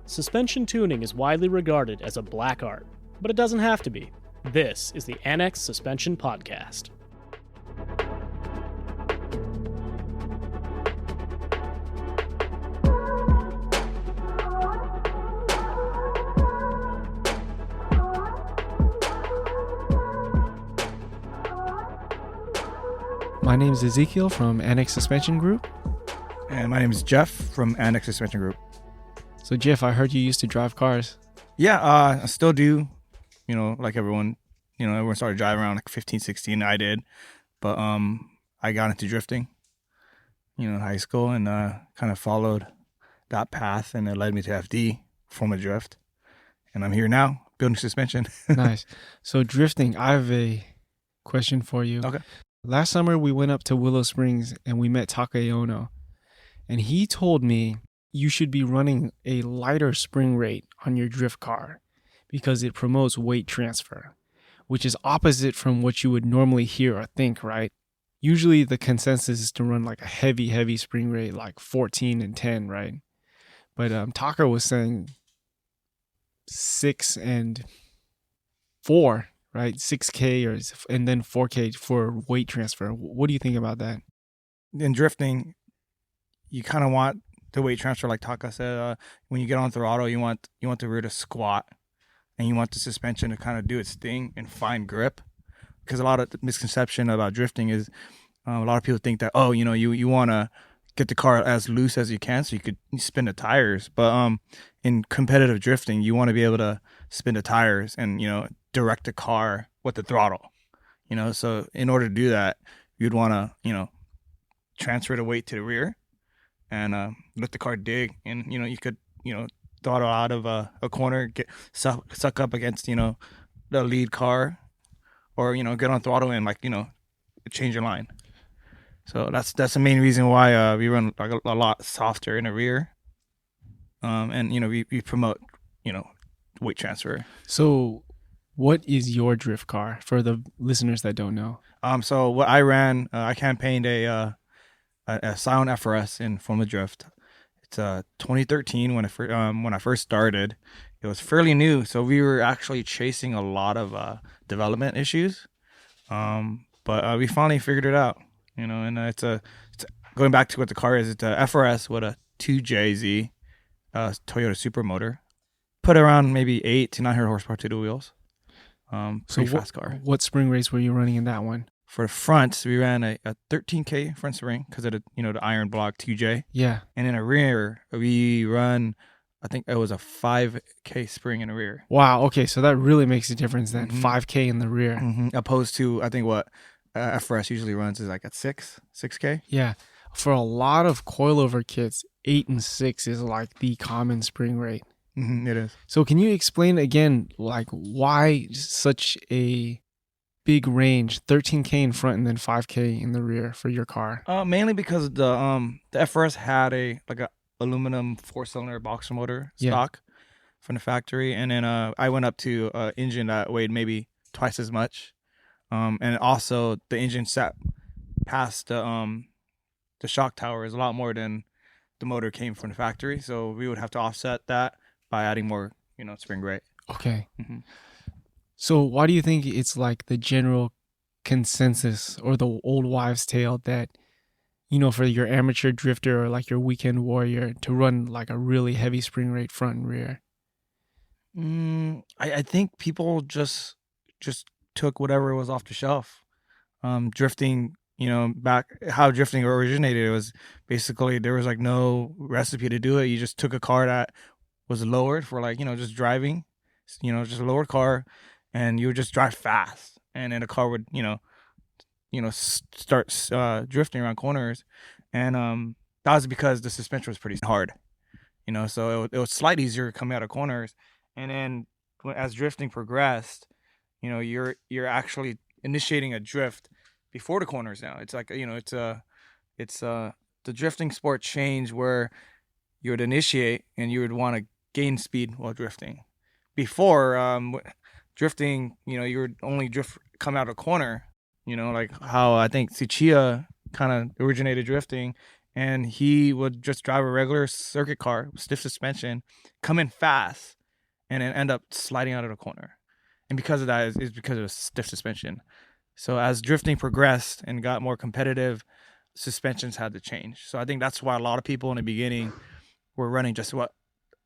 Suspension tuning is widely regarded as a black art, but it doesn't have to be. This is the Annex Suspension Podcast. My name is Ezekiel from Annex Suspension Group. And my name is Jeff from Annex Suspension Group. So Jeff, I heard you used to drive cars. Yeah, I still do, like everyone. Everyone started driving around like 15, 16, I did. But I got into drifting, in high school and kind of followed that path, and it led me to FD, form of drift. And I'm here now, building suspension. Nice. So drifting, I have a question for you. Okay. Last summer, we went up to Willow Springs and we met Takayono. And he told me you should be running a lighter spring rate on your drift car because it promotes weight transfer, which is opposite from what you would normally hear or think, right? Usually the consensus is to run like a heavy spring rate, like 14 and 10, right? But Taka was saying 6 and 4, right? 6K and then 4K for weight transfer. What do you think about that? In drifting, you kind of want the weight transfer, like Taka said. When you get on throttle, you want the rear to squat, and you want the suspension to kind of do its thing and find grip. Because a lot of the misconception about drifting is a lot of people think that you want to get the car as loose as you can so you could spin the tires. But in competitive drifting, you want to be able to spin the tires and direct the car with the throttle. So in order to do that, you'd want to transfer the weight to the rear and let the car dig, and you could throttle out of a corner, get suck up against the lead car, or get on throttle and change your line. So that's the main reason why we run like a lot softer in the rear, and we promote weight transfer. So what is your drift car for the listeners that don't know? So what I ran, I campaigned a Scion FRS in Formula Drift. It's 2013 when I first started. It was fairly new, so we were actually chasing a lot of development issues. But we finally figured it out, and it's going back to what the car is. It's a FRS with a 2JZ Toyota Supermotor. Put around maybe 800 to 900 horsepower to the wheels. Pretty fast car. What spring rates were you running in that one? For the front, we ran a 13K front spring because of the iron block 2J. Yeah. And in the rear, we run, I think it was a 5K spring in the rear. Wow. Okay. So that really makes a difference then. 5K in the rear. Opposed to, I think what FRS usually runs is like at 6K. Yeah. For a lot of coilover kits, 8 and 6 is like the common spring rate. It is. So can you explain again, like why such a big range, 13K in front and then 5K in the rear for your car? Mainly because the FRS had a aluminum 4-cylinder boxer motor stock from the factory, and then I went up to an engine that weighed maybe twice as much, and also the engine sat past the shock tower is a lot more than the motor came from the factory, so we would have to offset that by adding more spring rate. Okay. So why do you think it's like the general consensus or the old wives' tale that, for your amateur drifter or like your weekend warrior to run like a really heavy spring rate front and rear? I think people just took whatever was off the shelf. Drifting, back how drifting originated, it was basically there was like no recipe to do it. You just took a car that was lowered for just driving, just a lowered car, and you would just drive fast, and then the car would, start drifting around corners, and that was because the suspension was pretty hard, so it was slightly easier coming out of corners, and then as drifting progressed, you're actually initiating a drift before the corners now. It's like it's the drifting sport change where you would initiate and you would want to gain speed while drifting. Before drifting, you would only come out a corner, like how I think Tsuchiya kind of originated drifting, and he would just drive a regular circuit car, stiff suspension, come in fast, and then end up sliding out of the corner. And because of that, is because of stiff suspension. So as drifting progressed and got more competitive, suspensions had to change. So I think that's why a lot of people in the beginning were running just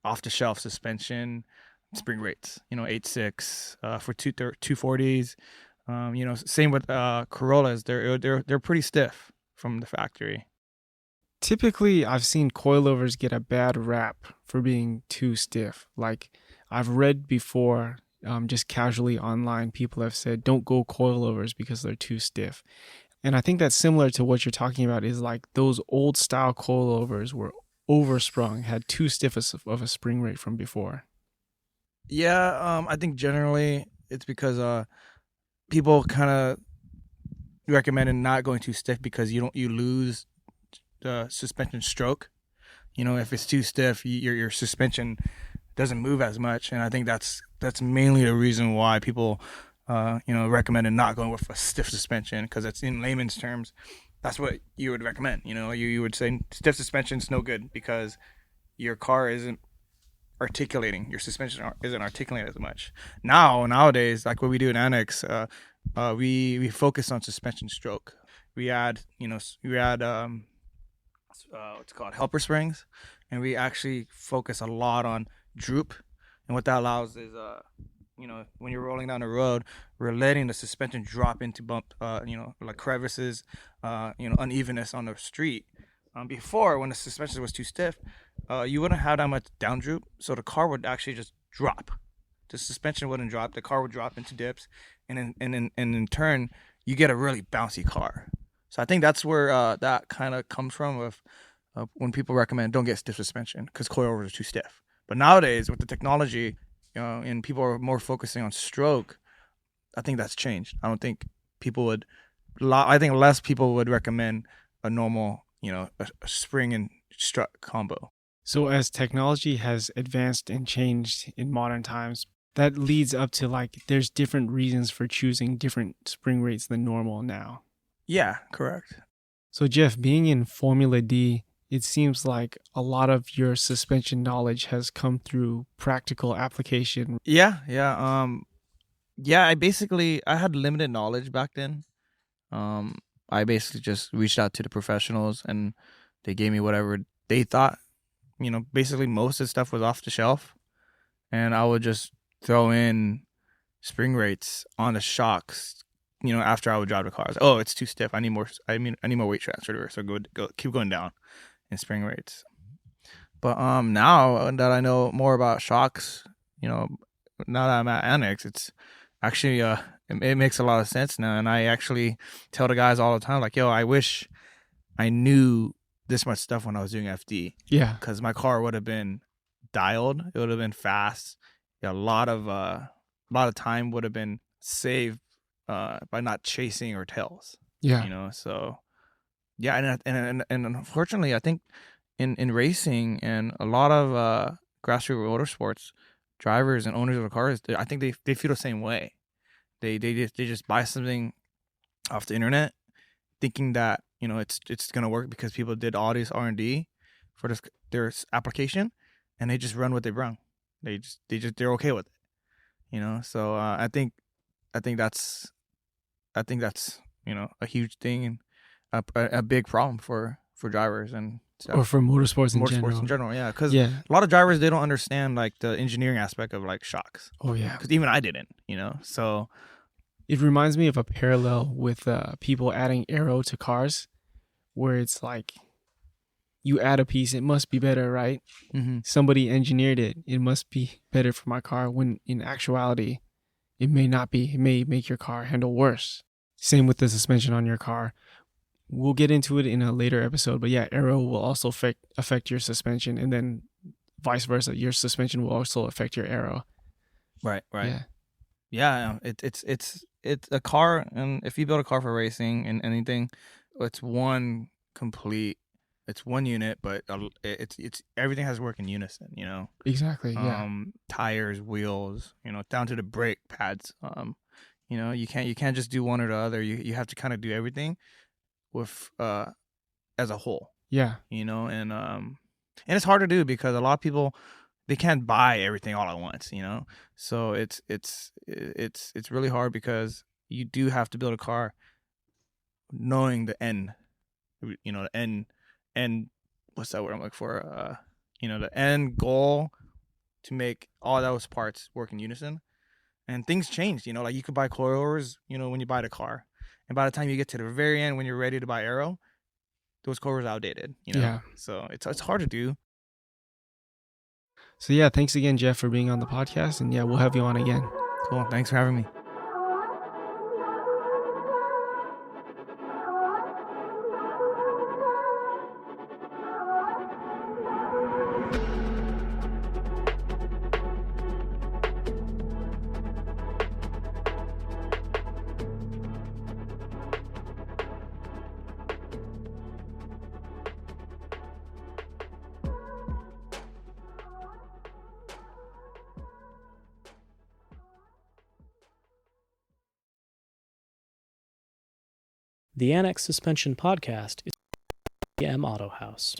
off-the-shelf suspension, spring rates. 8.6 for 240s. Same with Corollas. They're pretty stiff from the factory. Typically, I've seen coilovers get a bad rap for being too stiff. Like I've read before, just casually online, people have said, don't go coilovers because they're too stiff. And I think that's similar to what you're talking about, is like those old style coilovers were oversprung, had too stiff of a spring rate from before. Yeah, I think generally it's because people kind of recommended not going too stiff because you lose the suspension stroke. If it's too stiff, your suspension doesn't move as much, and I think that's mainly the reason why people recommended not going with a stiff suspension, because it's, in layman's terms, that's what you would recommend. You would say stiff suspension's no good because your car isn't articulating, your suspension isn't articulating as much. Nowadays, like what we do in Annex, we focus on suspension stroke. We add what's called helper springs, and we actually focus a lot on droop. And what that allows is when you're rolling down the road, we're letting the suspension drop into bump, like crevices, unevenness on the street. Before, when the suspension was too stiff, you wouldn't have that much down droop, so the car would actually just drop. The suspension wouldn't drop, the car would drop into dips, and in turn, you get a really bouncy car. So I think that's where that kind of comes from, with when people recommend don't get stiff suspension because coilovers are too stiff. But nowadays, with the technology, and people are more focusing on stroke, I think that's changed. I don't think I think less people would recommend a normal, a spring and strut combo. So as technology has advanced and changed in modern times, that leads up to like there's different reasons for choosing different spring rates than normal now. Yeah, correct. So Jeff, being in Formula D, it seems like a lot of your suspension knowledge has come through practical application. Yeah. I had limited knowledge back then. I basically just reached out to the professionals and they gave me whatever they thought. Basically most of the stuff was off the shelf, and I would just throw in spring rates on the shocks. After I would drive the car, I was like, oh, it's too stiff. I need more weight transfer, so keep going down in spring rates. But now that I know more about shocks, now that I'm at Annex, it's actually it makes a lot of sense now, and I actually tell the guys all the time, like, yo, I wish I knew this much stuff when I was doing FD. Yeah, because my car would have been dialed, it would have been fast. A lot of time would have been saved by not chasing or tails. Yeah. So yeah, and unfortunately, I think in racing and a lot of grassroots motorsports, drivers and owners of the cars, I think they feel the same way. They just buy something off the internet, thinking that it's gonna work because people did all this R&D for their application, and they just run what they run. They're okay with it. So I think that's a huge thing and a big problem for drivers and stuff. Or for motorsports in general. Yeah, because a lot of drivers, they don't understand like the engineering aspect of like shocks. Oh yeah, because even I didn't. So it reminds me of a parallel with people adding aero to cars, where it's like you add a piece, it must be better, right? Mm-hmm. Somebody engineered it, it must be better for my car, when in actuality it may not be. It may make your car handle worse. Same with the suspension on your car. We'll get into it in a later episode, but yeah, aero will also affect your suspension, and then vice versa. Your suspension will also affect your aero. Right. Yeah. It's a car, and if you build a car for racing and anything, it's one unit, but it's everything has to work in unison. Exactly. Yeah. Tires, wheels, down to the brake pads. You can't just do one or the other. You have to kind of do everything with as a whole. Yeah. And it's hard to do because a lot of people, they can't buy everything all at once, so it's really hard because you do have to build a car knowing the end, the end, what's that word I'm looking for, the end goal, to make all those parts work in unison. And things change, like you could buy coilovers, when you buy the car, and by the time you get to the very end when you're ready to buy aero, those coilovers are outdated, Yeah. so it's hard to do. So yeah, thanks again, Jeff, for being on the podcast, and yeah, we'll have you on again. Cool, thanks for having me. The Annex Suspension Podcast is M Auto House.